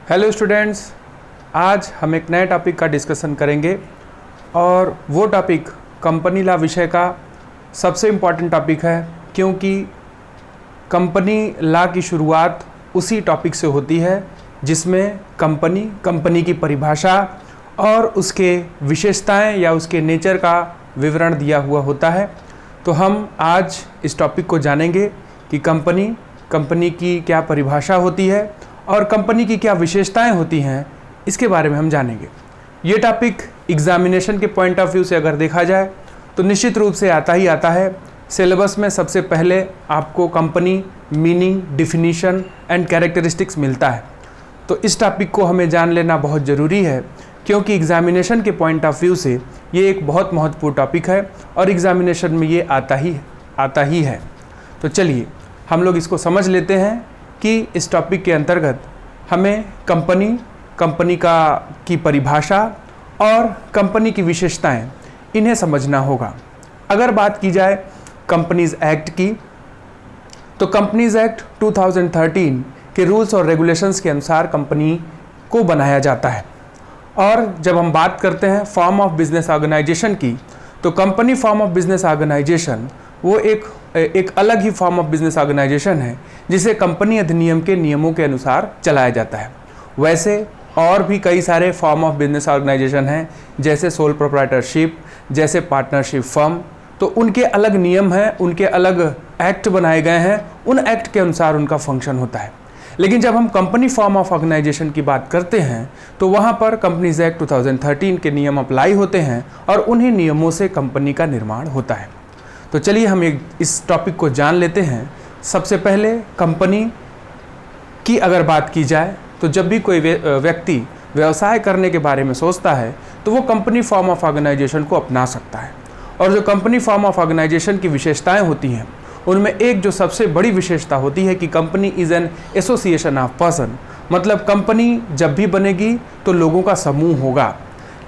Hello students, आज हम एक नए टॉपिक का डिस्कशन करेंगे और वो टॉपिक कंपनी लॉ विषय का सबसे इम्पॉर्टेंट टॉपिक है, क्योंकि कंपनी लॉ की शुरुआत उसी टॉपिक से होती है जिसमें कंपनी की परिभाषा और उसके विशेषताएं या उसके नेचर का विवरण दिया हुआ होता है। तो हम आज इस टॉपिक को जानेंगे कि कंपनी की क्या परिभाषा होती है और कंपनी की क्या विशेषताएं होती हैं, इसके बारे में हम जानेंगे। ये टॉपिक एग्जामिनेशन के पॉइंट ऑफ व्यू से अगर देखा जाए तो निश्चित रूप से आता है। सिलेबस में सबसे पहले आपको company meaning, definition and characteristics मिलता है। तो इस टॉपिक को हमें जान लेना बहुत ज़रूरी है, क्योंकि एग्जामिनेशन के पॉइंट ऑफ व्यू से ये एक बहुत महत्वपूर्ण टॉपिक है और एग्जामिनेशन में ये आता ही है। तो चलिए हम लोग इसको समझ लेते हैं कि इस टॉपिक के अंतर्गत हमें कंपनी की परिभाषा और कंपनी की विशेषताएं, इन्हें समझना होगा। अगर बात की जाए कंपनीज एक्ट की, तो कंपनीज एक्ट 2013 के रूल्स और रेगुलेशंस के अनुसार कंपनी को बनाया जाता है। और जब हम बात करते हैं फॉर्म ऑफ बिजनेस ऑर्गेनाइजेशन की, तो company form of business organisation वो एक अलग ही फॉर्म ऑफ बिजनेस ऑर्गेनाइजेशन है, जिसे कंपनी अधिनियम के नियमों के अनुसार चलाया जाता है। वैसे और भी कई सारे फॉर्म ऑफ बिजनेस ऑर्गेनाइजेशन हैं, जैसे सोल प्रोप्राइटरशिप, जैसे पार्टनरशिप फर्म। तो उनके अलग नियम हैं, उनके अलग एक्ट बनाए गए हैं, उन एक्ट के अनुसार उनका फंक्शन होता है। लेकिन जब हम कंपनी फॉर्म ऑफ ऑर्गेनाइजेशन की बात करते हैं तो वहाँ पर कंपनीज एक्ट 2013 के नियम अप्लाई होते हैं और उन्हीं नियमों से कंपनी का निर्माण होता है। तो चलिए हम इस टॉपिक को जान लेते हैं। सबसे पहले कंपनी की अगर बात की जाए तो जब भी कोई व्यक्ति व्यवसाय करने के बारे में सोचता है तो वो कंपनी फॉर्म ऑफ ऑर्गेनाइजेशन को अपना सकता है। और जो कंपनी फॉर्म ऑफ ऑर्गेनाइजेशन की विशेषताएं होती हैं, उनमें एक जो सबसे बड़ी विशेषता होती है कि company is an association of person. मतलब कंपनी जब भी बनेगी तो लोगों का समूह होगा।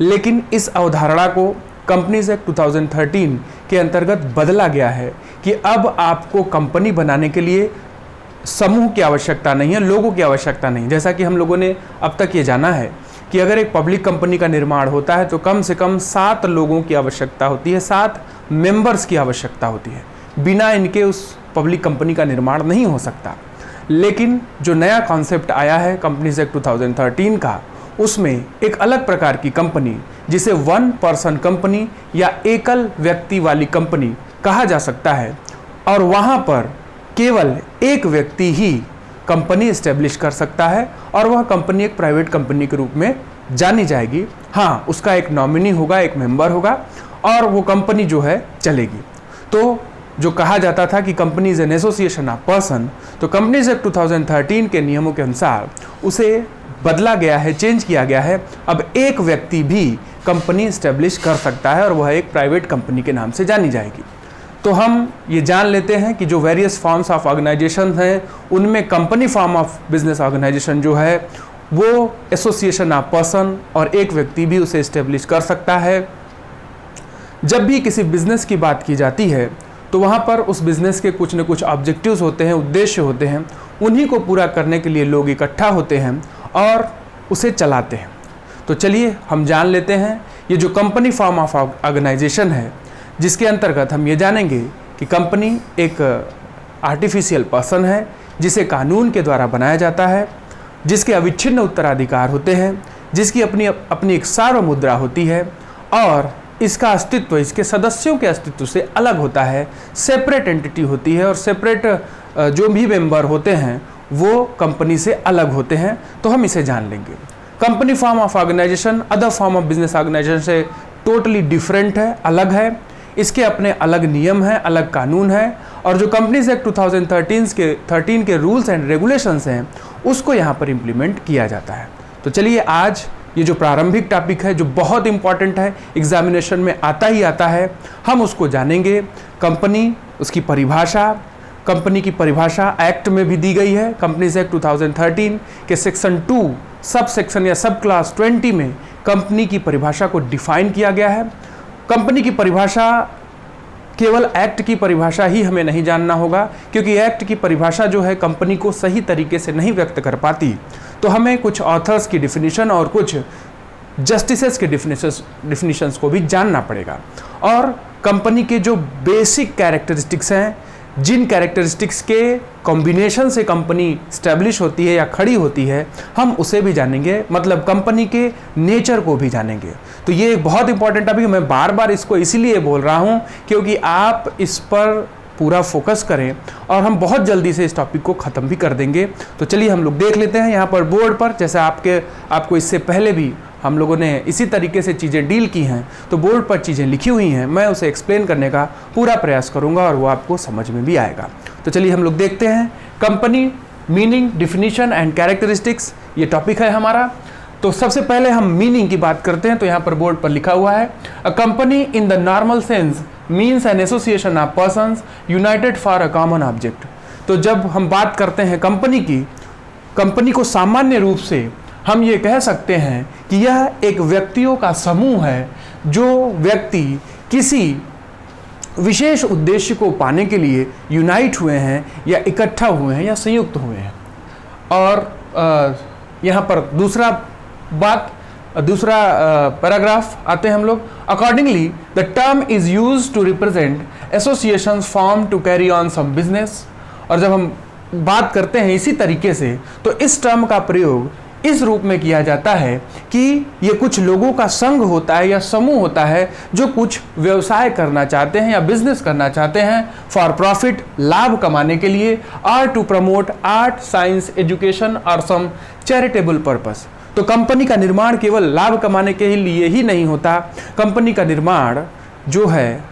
लेकिन इस अवधारणा को कंपनीज एक्ट 2013 के अंतर्गत बदला गया है कि अब आपको कंपनी बनाने के लिए समूह की आवश्यकता नहीं है, लोगों की आवश्यकता नहीं। जैसा कि हम लोगों ने अब तक ये जाना है कि अगर एक पब्लिक कंपनी का निर्माण होता है तो कम से कम 7 लोगों की आवश्यकता होती है, 7 मेंबर्स की आवश्यकता होती है। बिना इनके उस पब्लिक कंपनी का निर्माण नहीं हो सकता। लेकिन जो नया कॉन्सेप्ट आया है कंपनीज एक्ट 2013 का, उसमें एक अलग प्रकार की कंपनी, जिसे वन पर्सन कंपनी या एकल व्यक्ति वाली कंपनी कहा जा सकता है, और वहाँ पर केवल एक व्यक्ति ही कंपनी एस्टेब्लिश कर सकता है और वह कंपनी एक प्राइवेट कंपनी के रूप में जानी जाएगी। हाँ, उसका एक नॉमिनी होगा, एक मेंबर होगा और वो कंपनी जो है चलेगी। तो जो कहा जाता था कि company is an association of person, तो कंपनीज एक्ट 2013 के नियमों के अनुसार उसे बदला गया है, चेंज किया गया है। अब एक व्यक्ति भी कंपनी एस्टेब्लिश कर सकता है और वह एक प्राइवेट कंपनी के नाम से जानी जाएगी। तो हम ये जान लेते हैं कि जो वेरियस फॉर्म्स ऑफ ऑर्गेनाइजेशन हैं, उनमें company form of business organisation जो है वो एसोसिएशन ऑफ पर्सन, और एक व्यक्ति भी उसे एस्टेब्लिश कर सकता है। जब भी किसी बिजनेस की बात की जाती है तो वहाँ पर उस बिज़नेस के कुछ न कुछ ऑब्जेक्टिव्स होते हैं, उद्देश्य होते हैं। उन्हीं को पूरा करने के लिए लोग इकट्ठा होते हैं और उसे चलाते हैं। तो चलिए हम जान लेते हैं ये जो कंपनी फॉर्म ऑफ ऑर्गेनाइजेशन है, जिसके अंतर्गत हम ये जानेंगे कि कंपनी एक आर्टिफिशियल पर्सन है, जिसे कानून के द्वारा बनाया जाता है, जिसके अविच्छिन्न उत्तराधिकार होते हैं, जिसकी अपनी एक सार्वमुद्रा होती है और इसका अस्तित्व इसके सदस्यों के अस्तित्व से अलग होता है, सेपरेट एंटिटी होती है और सेपरेट जो भी मेंबर होते हैं वो कंपनी से अलग होते हैं। तो हम इसे जान लेंगे। Company form of organisation other form of business organisation से टोटली डिफरेंट है, अलग है। इसके अपने अलग नियम हैं, अलग कानून है, और जो कंपनीज एक्ट 2013 के रूल्स एंड रेगुलेशंस हैं उसको यहाँ पर इम्प्लीमेंट किया जाता है। तो चलिए आज ये जो प्रारंभिक टॉपिक है, जो बहुत इंपॉर्टेंट है, एग्जामिनेशन में आता है, हम उसको जानेंगे। कंपनी, उसकी परिभाषा, कंपनी की परिभाषा एक्ट में भी दी गई है। कंपनीज एक्ट 2013 के सेक्शन 2 सब सेक्शन या सब क्लास 20 में कंपनी की परिभाषा को डिफाइन किया गया है। कंपनी की परिभाषा केवल एक्ट की परिभाषा ही हमें नहीं जानना होगा, क्योंकि एक्ट की परिभाषा जो है कंपनी को सही तरीके से नहीं व्यक्त कर पाती। तो हमें कुछ ऑथर्स की डिफिनीशन और कुछ जस्टिसेस के डिफिनीशंस को भी जानना पड़ेगा, और कंपनी के जो बेसिक कैरेक्टरिस्टिक्स हैं, जिन कैरेक्टरिस्टिक्स के कॉम्बिनेशन से कंपनी स्टैब्लिश होती है या खड़ी होती है, हम उसे भी जानेंगे, मतलब कंपनी के नेचर को भी जानेंगे। तो ये एक बहुत इंपॉर्टेंट टॉपिक है। मैं बार बार इसको इसीलिए बोल रहा हूँ क्योंकि आप इस पर पूरा फोकस करें और हम बहुत जल्दी से इस टॉपिक को ख़त्म भी कर देंगे। तो चलिए हम लोग देख लेते हैं यहाँ पर बोर्ड पर, जैसे आपको इससे पहले भी हम लोगों ने इसी तरीके से चीज़ें डील की हैं, तो बोर्ड पर चीज़ें लिखी हुई हैं, मैं उसे एक्सप्लेन करने का पूरा प्रयास करूंगा और वो आपको समझ में भी आएगा। तो चलिए हम लोग देखते हैं company, meaning, definition and characteristics, ये टॉपिक है हमारा। तो सबसे पहले हम मीनिंग की बात करते हैं। तो यहाँ पर बोर्ड पर लिखा हुआ है, a company in the normal sense means N association of persons United for a common object. तो जब हम बात करते हैं कंपनी की, कंपनी को सामान्य रूप से हम ये कह सकते हैं कि यह एक व्यक्तियों का समूह है, जो व्यक्ति किसी विशेष उद्देश्य को पाने के लिए यूनाइट हुए हैं या इकट्ठा हुए हैं या संयुक्त हुए हैं। और यहाँ पर दूसरा पैराग्राफ आते हैं हम लोग। Accordingly the term is used to represent associations form to carry on some business. और जब हम बात करते हैं इसी तरीके से, तो इस टर्म का प्रयोग इस रूप में किया जाता है कि ये कुछ लोगों का संघ होता है या समूह होता है जो कुछ व्यवसाय करना चाहते हैं या बिजनेस करना चाहते हैं फॉर प्रॉफिट, लाभ कमाने के लिए, और to promote art, science, education और सम चैरिटेबल पर्पस। तो कंपनी का निर्माण केवल लाभ कमाने के लिए ही नहीं होता। कंपनी का निर्माण जो है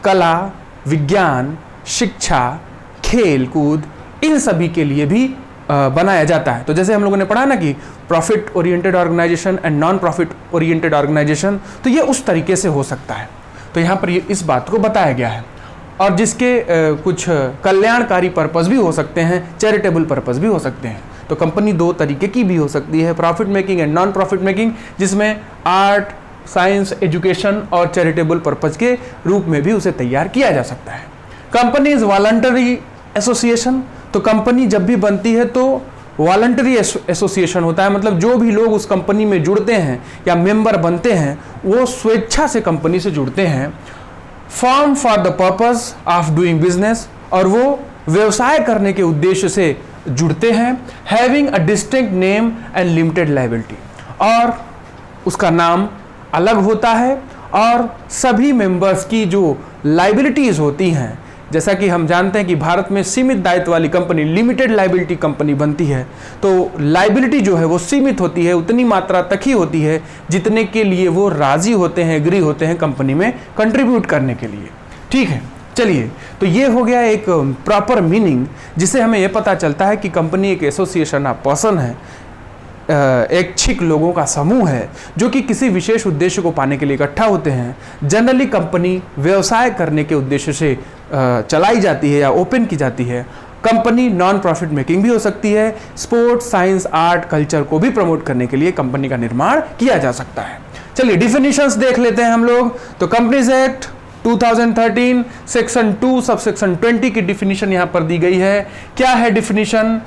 कला, विज्ञान, शिक्षा, खेल कूद, इन सभी के लिए भी बनाया जाता है। तो जैसे हम लोगों ने पढ़ा ना कि profit oriented organisation and non profit oriented organisation, तो ये उस तरीके से हो सकता है। तो यहाँ पर ये इस बात को बताया गया है, और जिसके कुछ कल्याणकारी पर्पस भी हो सकते हैं, चैरिटेबल पर्पस भी हो सकते हैं। तो कंपनी दो तरीके की भी हो सकती है, profit making and non profit making, जिसमें आर्ट, साइंस, एजुकेशन और चैरिटेबल पर्पस के रूप में भी उसे तैयार किया जा सकता है। Company is voluntary association. तो कंपनी जब भी बनती है तो वॉलंटरी एसोसिएशन होता है, मतलब जो भी लोग उस कंपनी में जुड़ते हैं या मेंबर बनते हैं वो स्वेच्छा से कंपनी से जुड़ते हैं। Form for the purpose of doing business, और वो व्यवसाय करने के उद्देश्य से जुड़ते हैं। Having a distinct name and limited liability, और उसका नाम अलग होता है, और सभी मेंबर्स की जो लायबिलिटीज होती हैं, जैसा कि हम जानते हैं कि भारत में सीमित दायित्व वाली कंपनी लिमिटेड लायबिलिटी कंपनी बनती है, तो लायबिलिटी जो है वो सीमित होती है, उतनी मात्रा तक ही होती है जितने के लिए वो राजी होते हैं, एग्री होते हैं कंपनी में कंट्रीब्यूट करने के लिए। ठीक है, चलिए, तो ये हो गया एक प्रॉपर मीनिंग, जिससे हमें ये पता चलता है कि कंपनी एक एसोसिएशन ऑफ पर्सन है, एक छिक लोगों का समूह है जो कि किसी विशेष उद्देश्य को पाने के लिए इकट्ठा होते हैं। जनरली कंपनी व्यवसाय करने के उद्देश्य से चलाई जाती है या ओपन की जाती है। कंपनी नॉन प्रॉफिट मेकिंग भी हो सकती है। स्पोर्ट्स, साइंस, आर्ट, कल्चर को भी प्रमोट करने के लिए कंपनी का निर्माण किया जा सकता है। चलिए डिफिनीशंस देख लेते हैं हम लोग। तो companies act 2013 section 2 sub section 20 की डिफिनीशन यहाँ पर दी गई है। क्या है डिफिनीशन?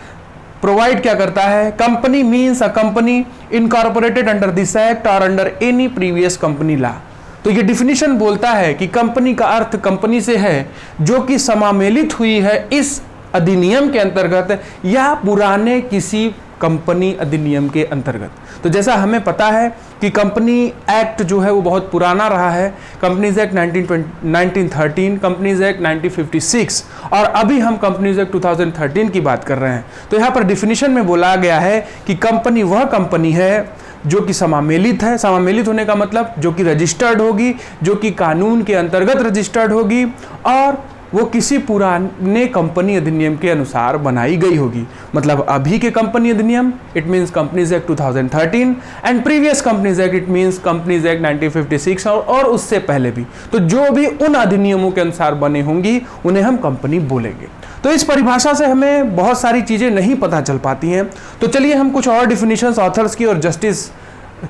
प्रोवाइड क्या करता है? Company means a company incorporated under this act और under any previous company law. तो ये डिफिनीशन बोलता है कि कंपनी का अर्थ कंपनी से है जो कि समामेलित हुई है इस अधिनियम के अंतर्गत या पुराने किसी कंपनी अधिनियम के अंतर्गत। तो जैसा हमें पता है कि कंपनी एक्ट जो है वो बहुत पुराना रहा है। कंपनीज एक्ट 1913, कंपनीज एक्ट 1956 और अभी हम कंपनीज एक्ट 2013 की बात कर रहे हैं। तो यहाँ पर डिफिनीशन में बोला गया है कि कंपनी वह कंपनी है जो कि समामेलित है। समामेलित होने का मतलब जो कि रजिस्टर्ड होगी, जो कि कानून के अंतर्गत रजिस्टर्ड होगी और वो किसी पुराने कंपनी अधिनियम के अनुसार बनाई गई होगी। मतलब अभी के कंपनी अधिनियम it means companies act 2013 and previous companies act it means companies act 1956 और उससे पहले भी। तो जो भी उन अधिनियमों के अनुसार बने होंगी उन्हें हम कंपनी बोलेंगे। तो इस परिभाषा से हमें बहुत सारी चीज़ें नहीं पता चल पाती हैं। तो चलिए हम कुछ और डिफिनीशंस ऑथर्स की और जस्टिस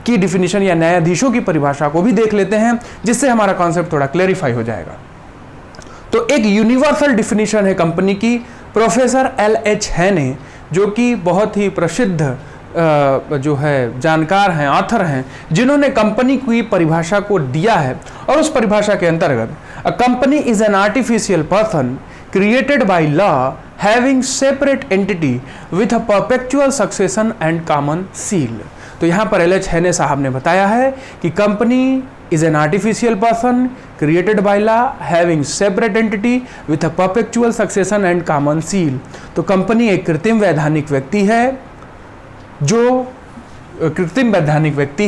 की डिफिनीशन या न्यायाधीशों की परिभाषा को भी देख लेते हैं, जिससे हमारा कॉन्सेप्ट थोड़ा क्लेरिफाई हो जाएगा। तो एक यूनिवर्सल डिफिनीशन है कंपनी की प्रोफेसर एल.एच. हेने, जो कि बहुत ही प्रसिद्ध जो है जानकार हैं, ऑथर हैं, जिन्होंने कंपनी की परिभाषा को दिया है। और उस परिभाषा के अंतर्गत a company is an artificial person created by law having separate entity with a perpetual succession and common seal. तो यहाँ पर एल.एच. हेने साहब ने बताया है कि company is an artificial person created by law having separate entity with a perpetual succession and common seal. तो कंपनी एक कृत्रिम वैधानिक व्यक्ति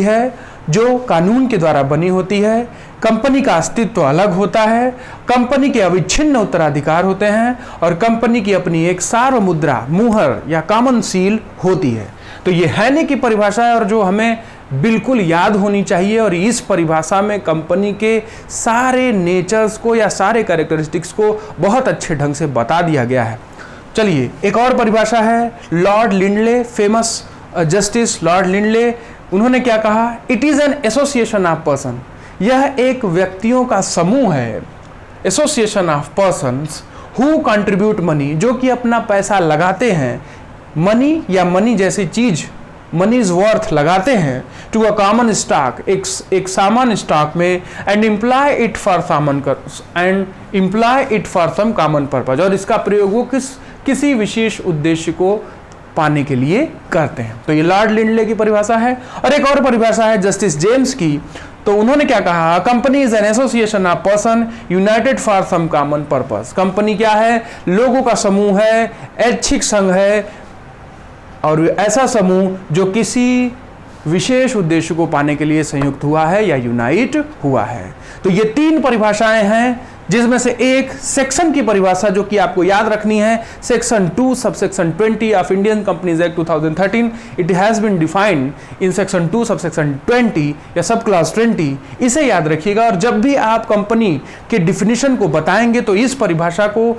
है जो कानून के द्वारा बनी होती है। कंपनी का अस्तित्व अलग होता है, कंपनी के अविच्छिन्न उत्तराधिकार होते हैं और कंपनी की अपनी एक सार्वमुद्रा मुहर या कॉमन सील होती है। तो ये हेने की परिभाषा है और जो हमें बिल्कुल याद होनी चाहिए। और इस परिभाषा में कंपनी के सारे नेचर्स को या सारे कैरेक्टरिस्टिक्स को बहुत अच्छे ढंग से बता दिया गया है। चलिए एक और परिभाषा है Lord Lindley, famous justice Lord Lindley, उन्होंने क्या कहा? It is an association of person. यह एक व्यक्तियों का समूह है, association of persons who contribute money, जो कि अपना पैसा लगाते हैं, मनी या मनी जैसी चीज, मनीज वर्थ लगाते हैं टू अ कॉमन स्टॉक, एक सामान्य स्टॉक में, and employ it for some common purpose, और इसका प्रयोग वो किसी विशेष उद्देश्य को पाने के लिए करते हैं। तो ये लॉर्ड लिंडले की परिभाषा है। और एक और परिभाषा है जस्टिस जेम्स की, तो उन्होंने क्या कहा? Company is an association of person united for some common purpose. Company क्या है? लोगों का समूह है, ऐच्छिक संघ है, और ऐसा समूह जो किसी विशेष उद्देश्य को पाने के लिए संयुक्त हुआ है या यूनाइट हुआ है। तो ये तीन परिभाषाएं हैं, जिसमें से एक सेक्शन की परिभाषा जो कि आपको याद रखनी है, section 2 subsection 20 of Indian companies act 2013। It has been defined in section 2 subsection 20 या सब क्लास 20। इसे याद रखिएगा। और जब भी आप कंपनी के डिफिनीशन को बताएंगे तो इस परिभाषा को,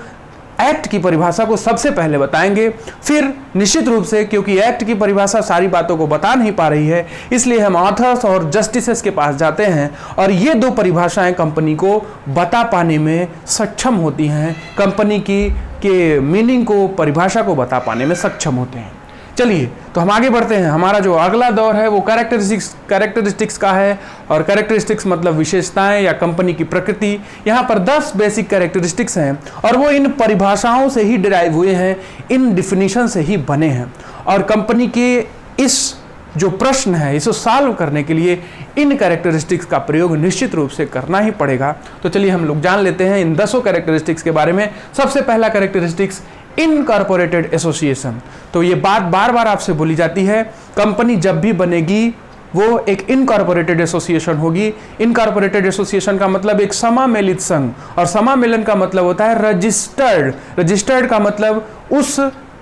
एक्ट की परिभाषा को सबसे पहले बताएंगे। फिर निश्चित रूप से, क्योंकि एक्ट की परिभाषा सारी बातों को बता नहीं पा रही है, इसलिए हम ऑथर्स और जस्टिसेस के पास जाते हैं और ये दो परिभाषाएं कंपनी को बता पाने में सक्षम होती हैं, कंपनी के मीनिंग को, परिभाषा को बता पाने में सक्षम होते हैं। चलिए तो हम आगे बढ़ते हैं। हमारा जो अगला दौर है वो कैरेक्टरिस्टिक्स का है। और कैरेक्टरिस्टिक्स मतलब विशेषताएं या कंपनी की प्रकृति। यहाँ पर 10 बेसिक कैरेक्टरिस्टिक्स हैं और वो इन परिभाषाओं से ही डिराइव हुए हैं, इन डिफिनीशन से ही बने हैं। और कंपनी के इस जो प्रश्न है इसे सॉल्व करने के लिए इन कैरेक्टरिस्टिक्स का प्रयोग निश्चित रूप से करना ही पड़ेगा। तो चलिए हम लोग जान लेते हैं इन 10 कैरेक्टरिस्टिक्स के बारे में। सबसे पहला कैरेक्टरिस्टिक्स इनकॉर्पोरेटेड एसोसिएशन। तो ये बात बार बार आपसे बोली जाती है, कंपनी जब भी बनेगी वो एक इनकॉर्पोरेटेड एसोसिएशन होगी। इनकॉर्पोरेटेड एसोसिएशन का मतलब एक समामेलित संघ, और समामेलन का मतलब होता है रजिस्टर्ड। रजिस्टर्ड का मतलब उस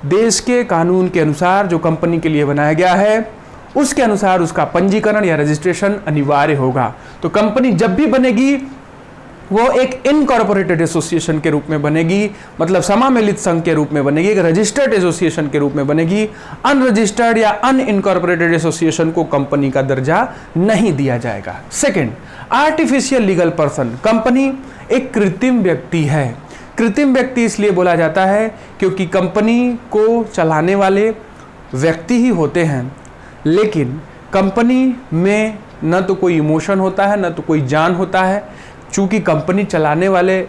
देश के कानून के अनुसार जो कंपनी के लिए बनाया गया है उसके अनुसार उसका पंजीकरण या रजिस्ट्रेशन अनिवार्य होगा। तो कंपनी जब भी बनेगी वो एक इनकॉर्पोरेटेड एसोसिएशन के रूप में बनेगी, मतलब समामेलित संघ के रूप में बनेगी, एक रजिस्टर्ड एसोसिएशन के रूप में बनेगी। अनरजिस्टर्ड या अनइनकॉर्पोरेटेड एसोसिएशन को कंपनी का दर्जा नहीं दिया जाएगा। Second, artificial legal person. Company एक कृत्रिम व्यक्ति है। कृत्रिम व्यक्ति इसलिए बोला जाता है क्योंकि कंपनी को चलाने वाले व्यक्ति ही होते हैं, लेकिन कंपनी में न तो कोई इमोशन होता है, न तो कोई जान होता है। चूंकि कंपनी चलाने वाले,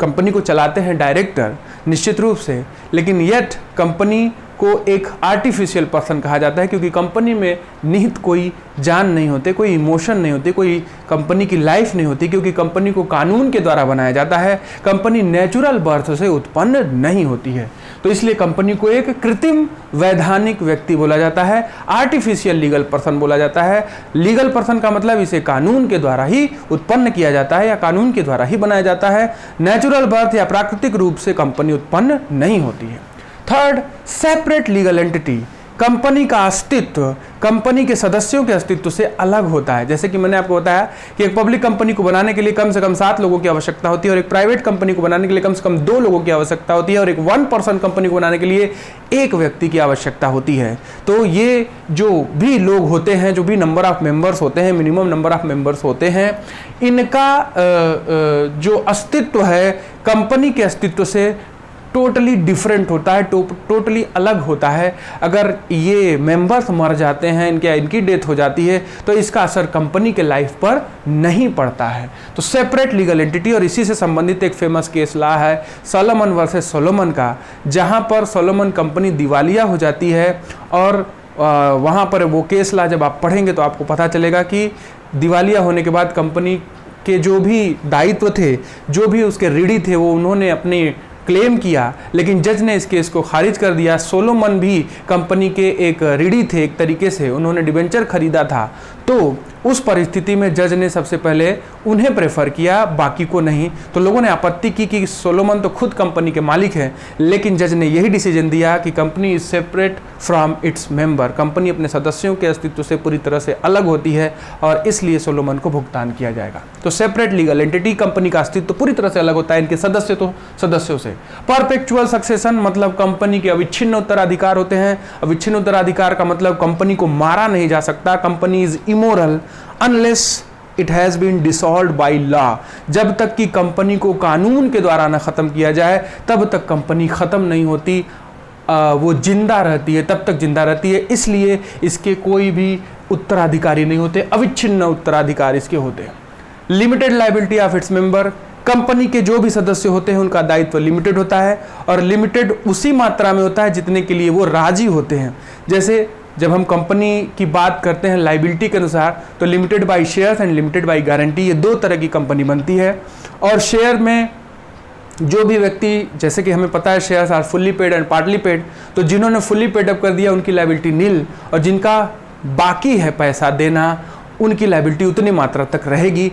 कंपनी को चलाते हैं डायरेक्टर निश्चित रूप से, लेकिन येट कंपनी को एक आर्टिफिशियल पर्सन कहा जाता है क्योंकि कंपनी में निहित कोई जान नहीं होते, कोई इमोशन नहीं होते, कोई कंपनी की लाइफ नहीं होती, क्योंकि कंपनी को कानून के द्वारा बनाया जाता है। कंपनी नेचुरल बर्थ से उत्पन्न नहीं होती है, तो इसलिए कंपनी को एक कृत्रिम वैधानिक व्यक्ति बोला जाता है, आर्टिफिशियल लीगल पर्सन बोला जाता है। लीगल पर्सन का मतलब इसे कानून के द्वारा ही उत्पन्न किया जाता है या कानून के द्वारा ही बनाया जाता है। नेचुरल बर्थ या प्राकृतिक रूप से कंपनी उत्पन्न नहीं होती है। Third, separate legal entity. Company का अस्तित्व कंपनी के सदस्यों के अस्तित्व से अलग होता है। जैसे कि मैंने आपको बताया कि एक पब्लिक कंपनी को बनाने के लिए कम से कम 7 लोगों की आवश्यकता होती है और एक प्राइवेट कंपनी को बनाने के लिए कम से कम 2 लोगों की आवश्यकता होती है और एक 1 पर्सन कंपनी को बनाने के लिए 1 व्यक्ति की आवश्यकता होती है। तो ये जो भी लोग होते हैं, जो भी नंबर ऑफ मेंबर्स होते हैं, मिनिमम नंबर ऑफ मेंबर्स होते हैं, इनका जो अस्तित्व है कंपनी के अस्तित्व से टोटली डिफरेंट होता है, टोटली अलग होता है। अगर ये मेंबर्स मर जाते हैं, इनकी डेथ हो जाती है, तो इसका असर कंपनी के लाइफ पर नहीं पड़ता है। तो सेपरेट लीगल एंटिटी, और इसी से संबंधित एक फेमस केस ला है सोलोमन वर्सेस सोलोमन का, जहां पर सोलोमन कंपनी दिवालिया हो जाती है और वहां पर वो केस ला जब आप पढ़ेंगे तो आपको पता चलेगा कि दिवालिया होने के बाद कंपनी के जो भी दायित्व थे, जो भी उसके ऋणी थे, वो उन्होंने अपने क्लेम किया, लेकिन जज ने इस केस को खारिज कर दिया। सोलोमन भी कंपनी के एक ऋणी थे, एक तरीके से उन्होंने डिबेंचर खरीदा था। तो उस परिस्थिति में जज ने सबसे पहले उन्हें प्रेफर किया, बाकी को नहीं। तो लोगों ने आपत्ति की कि सोलोमन तो खुद कंपनी के मालिक हैं, लेकिन जज ने यही डिसीजन दिया कि company is separate from its member, company अपने सदस्यों के अस्तित्व से पूरी तरह से अलग होती है और इसलिए सोलोमन को भुगतान किया जाएगा। तो सेपरेट लीगल एंटिटी, कंपनी का अस्तित्व पूरी तरह से अलग होता है, इनके सदस्यों से। परपेचुअल सक्सेशन मतलब कंपनी के अविच्छिन्न उत्तराधिकार होते हैं। अविच्छिन्न उत्तराधिकार का मतलब कंपनी को मारा नहीं जा सकता। Company is immortal unless it has been dissolved by law. जब तक कि कंपनी को कानून के द्वारा न खत्म किया जाए तब तक कंपनी खत्म नहीं होती, वो जिंदा रहती है, तब तक जिंदा रहती है। इसलिए इसके कोई भी उत्तराधिकारी नहीं होते, अविच्छिन्न उत्तराधिकार इसके होते हैं। Limited liability of its member, company के जो भी सदस्य होते हैं उनका दायित्व लिमिटेड होता है और लिमिटेड उसी मात्रा में होता है जितने के लिए वो राजी होते हैं। जैसे जब हम कंपनी की बात करते हैं लायबिलिटी के अनुसार, तो limited by shares and limited by guarantee, ये 2 तरह की कंपनी बनती है। और शेयर में जो भी व्यक्ति, जैसे कि हमें पता है shares are fully paid and partly paid, तो जिन्होंने फुल्ली पेड अप कर दिया उनकी लायबिलिटी नील, और जिनका बाकी है पैसा देना उनकी लायबिलिटी उतनी मात्रा तक रहेगी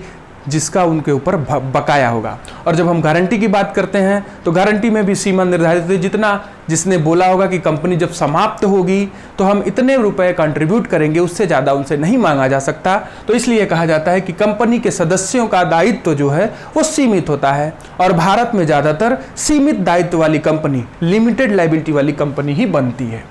जिसका उनके ऊपर बकाया होगा। और जब हम गारंटी की बात करते हैं तो गारंटी में भी सीमा निर्धारित है, जितना जिसने बोला होगा कि कंपनी जब समाप्त होगी तो हम इतने रुपए कंट्रीब्यूट करेंगे, उससे ज़्यादा उनसे नहीं मांगा जा सकता। तो इसलिए कहा जाता है कि कंपनी के सदस्यों का दायित्व जो है वो सीमित होता है और भारत में ज़्यादातर सीमित दायित्व वाली कंपनी, लिमिटेड लायबिलिटी वाली कंपनी ही बनती है।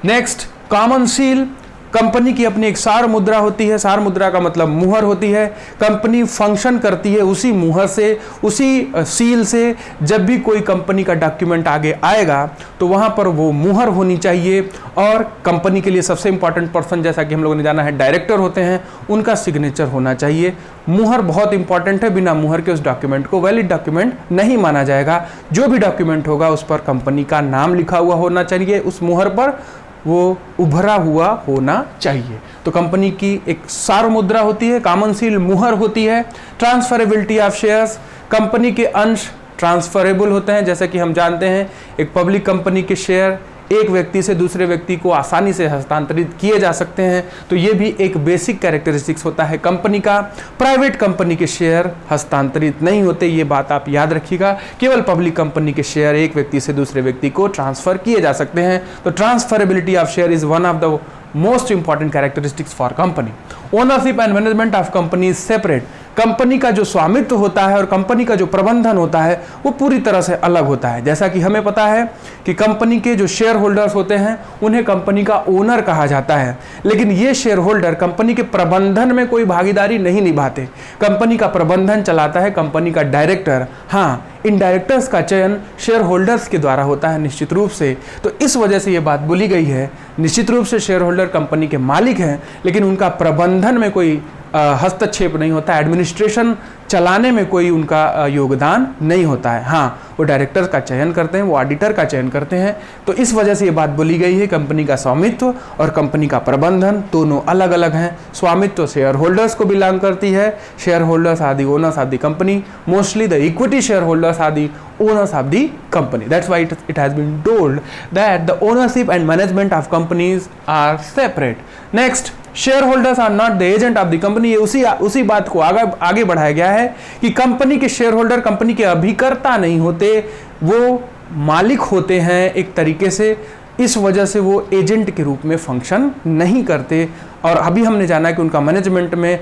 नेक्स्ट, कॉमन सील, कंपनी की अपनी एक सार मुद्रा होती है। सार मुद्रा का मतलब मुहर होती है। कंपनी फंक्शन करती है उसी मुहर से, उसी सील से। जब भी कोई कंपनी का डॉक्यूमेंट आगे आएगा तो वहां पर वो मुहर होनी चाहिए। और कंपनी के लिए सबसे इंपॉर्टेंट पर्सन, जैसा कि हम लोगों ने जाना है, डायरेक्टर होते हैं, उनका सिग्नेचर होना चाहिए। मुहर बहुत इंपॉर्टेंट है, बिना मुहर के उस डॉक्यूमेंट को वैलिड डॉक्यूमेंट नहीं माना जाएगा। जो भी डॉक्यूमेंट होगा उस पर कंपनी का नाम लिखा हुआ होना चाहिए, उस मुहर पर वो उभरा हुआ होना चाहिए। तो कंपनी की एक सार मुद्रा होती है, कॉमन सील मुहर होती है। ट्रांसफरेबिलिटी ऑफ शेयर्स, कंपनी के अंश ट्रांसफरेबल होते हैं। जैसे कि हम जानते हैं एक पब्लिक कंपनी के शेयर एक व्यक्ति से दूसरे व्यक्ति को आसानी से हस्तांतरित किए जा सकते हैं। तो ये भी एक बेसिक कैरेक्टरिस्टिक्स होता है कंपनी का। प्राइवेट कंपनी के शेयर हस्तांतरित नहीं होते, ये बात आप याद रखिएगा। केवल पब्लिक कंपनी के शेयर एक व्यक्ति से दूसरे व्यक्ति को ट्रांसफर किए जा सकते हैं। तो transferability of share is one of the most important characteristics for company. Ownership and management of company is separate, company का जो स्वामित्व होता है और कंपनी का जो प्रबंधन होता है वो पूरी तरह से अलग होता है। जैसा कि हमें पता है कि कंपनी के जो शेयर होल्डर्स होते हैं उन्हें कंपनी का ओनर कहा जाता है, लेकिन ये शेयर होल्डर कंपनी के प्रबंधन में कोई भागीदारी नहीं निभाते। कंपनी का प्रबंधन चलाता है कंपनी का डायरेक्टर। हाँ, इन डायरेक्टर्स का चयन शेयर होल्डर्स के द्वारा होता है निश्चित रूप से। तो इस वजह से ये बात बोली गई है, निश्चित रूप से शेयर होल्डर कंपनी के मालिक हैं, लेकिन उनका प्रबंधन में कोई हस्तक्षेप नहीं होता, एडमिनिस्ट्रेशन चलाने में कोई उनका योगदान नहीं होता है। हाँ, वो डायरेक्टर का चयन करते हैं, वो ऑडिटर का चयन करते हैं। तो इस वजह से ये बात बोली गई है, कंपनी का स्वामित्व और कंपनी का प्रबंधन दोनों अलग अलग हैं। स्वामित्व शेयर होल्डर्स को बिलोंग करती है, shareholders are the owners of the company, mostly the equity shareholders are the owners of the company. That's why it has been told that the ownership and management of companies are separate. Next, shareholders are not the agent of the company. ये उसी बात को आगे बढ़ाया गया है कि company के शेयर होल्डर कंपनी के अभिकर्ता नहीं होते, वो मालिक होते हैं एक तरीके से। इस वजह से वो एजेंट के रूप में फंक्शन नहीं करते, और अभी हमने जाना कि उनका मैनेजमेंट में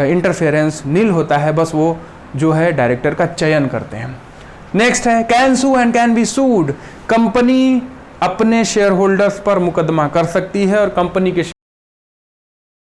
इंटरफेरेंस नील होता है, बस वो जो है डायरेक्टर का चयन करते हैं। नेक्स्ट है can sue and can be sued. Company अपने शेयर होल्डर्स पर मुकदमा कर सकती है और कंपनी के